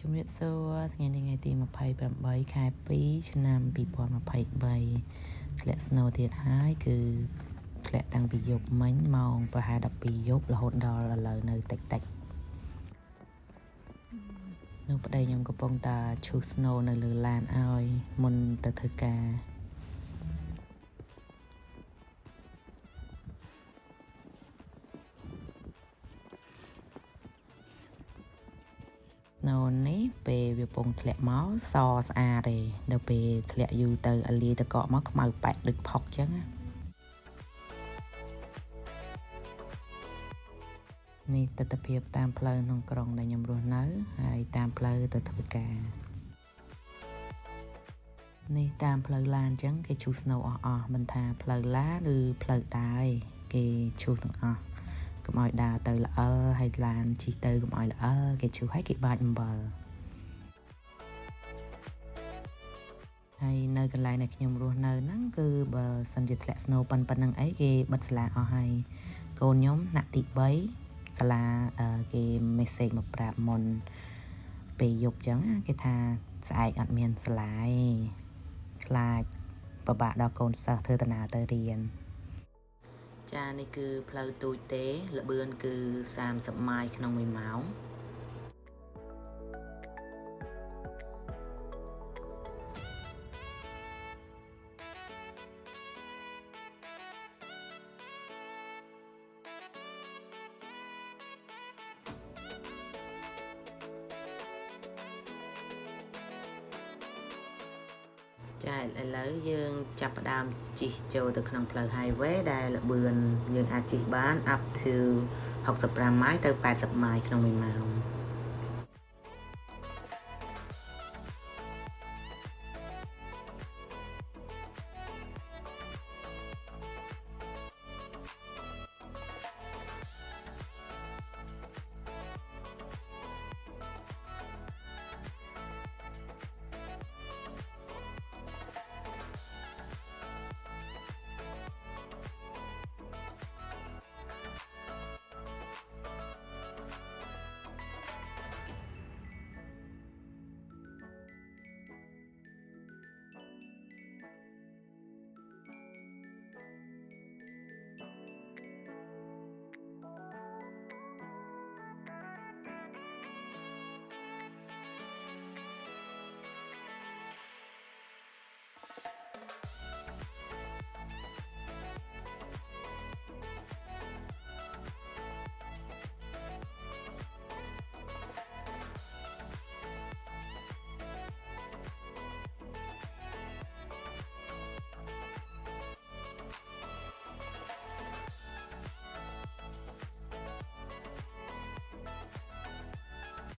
ជំរាបសួរថ្ងៃនេះថ្ងៃទី28ខែ2ឆ្នាំ2023ធ្លាក់ស្នូទៀតហើយគឺធ្លាក់តាំងពីយប់មិញម៉ោងប្រហែល12យប់រហូតដល់ឥឡូវនៅតិចនៅប្តីខ្ញុំកំពុងតែឈូសស្នូនៅលើឡានឲ្យមុនទៅធ្វើការនៅនេះពេលវាពងធ្លាក់មកសស្អាតទេដល់ពេលធ្លាក់យូរទៅអាលីតកកមកខ្មៅប៉ែកដូចផុកចឹងនេះទស្សនភាពតាមផ្លូវក្នុងក្រុងដែលខ្ញុំរស់នៅហើយតាមផ្លូវទៅធ្វើការនេះតាមផ្លូវឡានចឹងគេឈូសស្នូអស់មិនថាផ្លូវឡានឬផ្លូវដើរគេឈូសទាំងអស់កុំឲ្យដើរទៅល្អិលហើយឡានជិះទៅកុំឲ្យល្អិលគេឈូសឲ្យគេបាចអំបិលហើយនៅកន្លែងដែលខ្ញុំរស់នៅហ្នឹងគឺបើសិនជាធ្លាក់ស្នូប៉ុណ្ណឹងអីគេបិទសាលាអស់ហើយកូនខ្ញុំថ្នាក់ទី3សាលាគេមេសេចមកប្រាប់មុនពេលយប់ចឹងគេថាស្អែកអត់មានសាលាទេខ្លាចពិបាកដល់កូនសិស្សធ្វើដំណើរទៅរៀនចានេះគឺផ្លូវទូចទេល្បឿនគឺ30ម៉ាយក្នុង1ម៉ោងចាឥឡូវយើងចាប់ផ្ដើមជិះចូលទៅក្នុងផ្លូវ highway ដែលល្បឿនយើងអាចជិះបាន up to 65ម៉ាយល៍ទៅ80ម៉ាយល៍ក្នុង1ម៉ោង